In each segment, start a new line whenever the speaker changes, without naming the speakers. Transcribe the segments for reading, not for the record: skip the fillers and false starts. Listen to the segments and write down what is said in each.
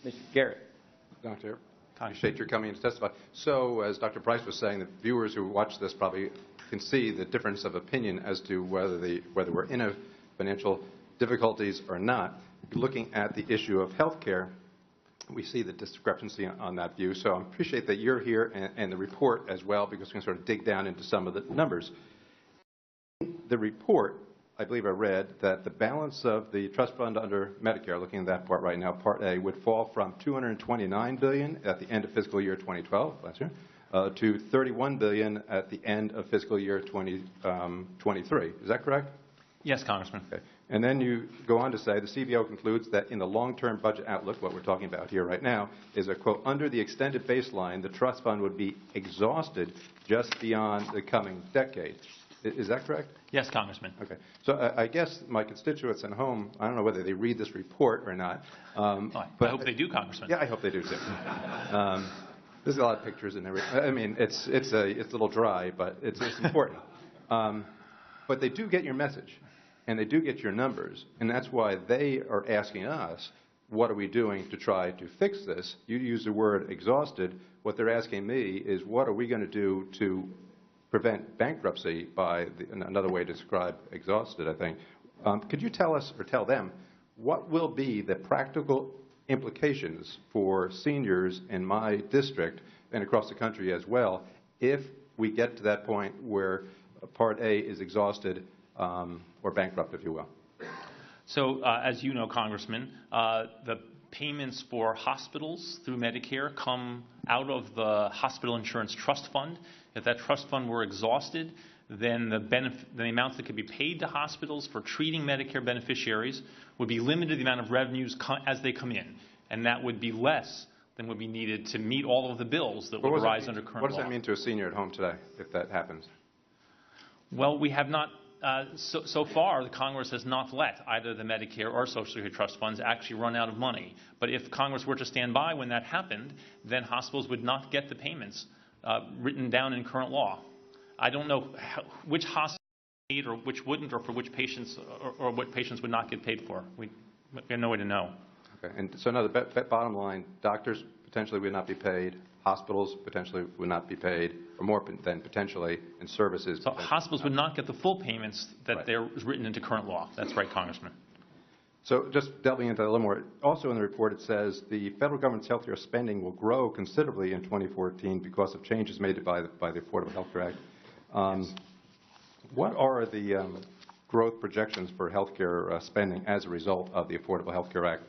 Mr. Garrett.
Doctor, appreciate your coming in to testify. So, as Dr. Price was saying, the viewers who watch this probably can see the difference of opinion as to whether we're in a financial difficulties or not. Looking at the issue of health care, we see the discrepancy on that view. So I appreciate that you're here and the report as well, because we can sort of dig down into some of the numbers. The report, I believe I read that the balance of the trust fund under Medicare, looking at that part right now, Part A, would fall from $229 billion at the end of fiscal year 2012, last year, to $31 billion at the end of fiscal year 2023. Is that correct?
Yes, Congressman.
Okay. And then you go on to say the CBO concludes that in the long-term budget outlook, what we're talking about here right now, is a quote, under the extended baseline, the trust fund would be exhausted just beyond the coming decade. Is that correct?
Yes, Congressman.
Okay. So I guess my constituents at home, I don't know whether they read this report or not.
But I hope they do, Congressman.
Yeah, I hope they do too. There's a lot of pictures and everything. I mean, it's a little dry, but it's important. But they do get your message, and they do get your numbers, and that's why they are asking us, what are we doing to try to fix this? You use the word exhausted. What they're asking me is, what are we going to do to prevent bankruptcy by another way to describe exhausted, I think. Could you tell us or tell them what will be the practical implications for seniors in my district and across the country as well if we get to that point where Part A is exhausted or bankrupt, if you will?
So as you know, Congressman, the payments for hospitals through Medicare come out of the Hospital Insurance Trust Fund. If that trust fund were exhausted, then the amounts that could be paid to hospitals for treating Medicare beneficiaries would be limited to the amount of revenues as they come in, and that would be less than would be needed to meet all of the bills that would arise under current law.
What does that mean to a senior at home today if that happens?
Well, we have not, so far the Congress has not let either the Medicare or Social Security trust funds actually run out of money. But if Congress were to stand by when that happened, then hospitals would not get the payments written down in current law. I don't know which hospital paid or which wouldn't, or for which patients, or what patients would not get paid for. We have no way to know.
Okay. And so now the bottom line, doctors potentially would not be paid, hospitals potentially would not be paid, or more than potentially, and services.
So hospitals would not get the full payments that they're written into current law. That's right, Congressman.
So just delving into that a little more, also in the report it says the federal government's health care spending will grow considerably in 2014 because of changes made by the Affordable Health Care Act.
Yes.
What are the growth projections for health care spending as a result of the Affordable Health Care Act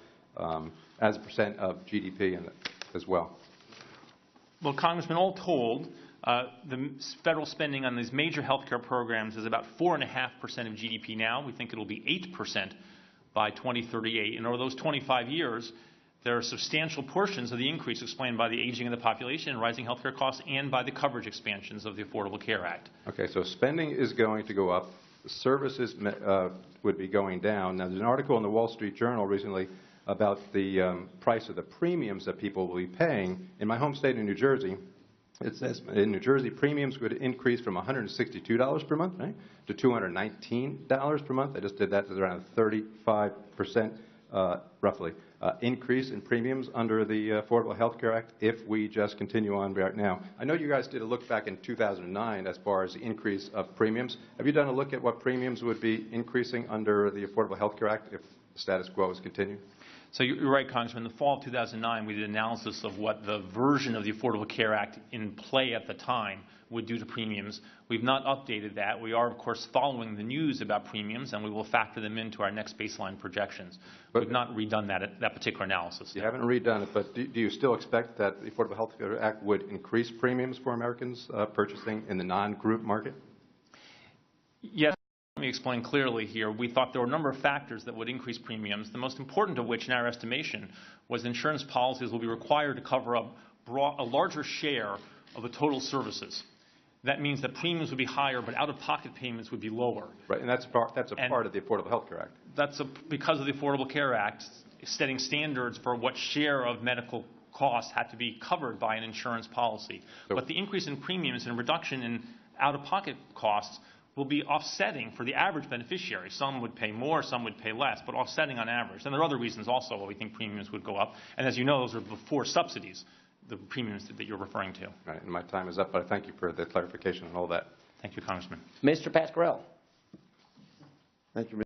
as a percent of GDP as well?
Well, Congressman, all told, the federal spending on these major health care programs is about 4.5% of GDP now. We think it will be 8% by 2038. And over those 25 years, there are substantial portions of the increase explained by the aging of the population and rising health care costs and by the coverage expansions of the Affordable Care Act. Okay,
so spending is going to go up. The services would be going down. Now, there's an article in the Wall Street Journal recently about the price of the premiums that people will be paying. In my home state of New Jersey, it says in New Jersey, premiums would increase from $162 per month, right, to $219 per month. I just did that. It's around 35%, roughly, increase in premiums under the Affordable Health Care Act if we just continue on right now. I know you guys did a look back in 2009 as far as the increase of premiums. Have you done a look at what premiums would be increasing under the Affordable Health Care Act if the status quo is continuing?
So you're right, Congressman. In the fall of 2009, we did analysis of what the version of the Affordable Care Act in play at the time would do to premiums. We've not updated that. We are, of course, following the news about premiums, and we will factor them into our next baseline projections. But we've not redone that particular analysis.
You haven't redone it, but do you still expect that the Affordable Health Care Act would increase premiums for Americans purchasing in the non-group market?
Yes. Let me explain clearly here. We thought there were a number of factors that would increase premiums, the most important of which, in our estimation, was insurance policies will be required to cover a larger share of the total services. That means that premiums would be higher, but out-of-pocket payments would be lower.
Right, and that's a part of the Affordable Health Care Act.
That's because of the Affordable Care Act, setting standards for what share of medical costs had to be covered by an insurance policy. But the increase in premiums and reduction in out-of-pocket costs will be offsetting for the average beneficiary. Some would pay more, some would pay less, but offsetting on average. And there are other reasons also why we think premiums would go up. And as you know, those are before subsidies, the premiums that you're referring to.
Right, and my time is up, but I thank you for the clarification and all that.
Thank you, Congressman.
Mr. Pasquarello.
Thank you,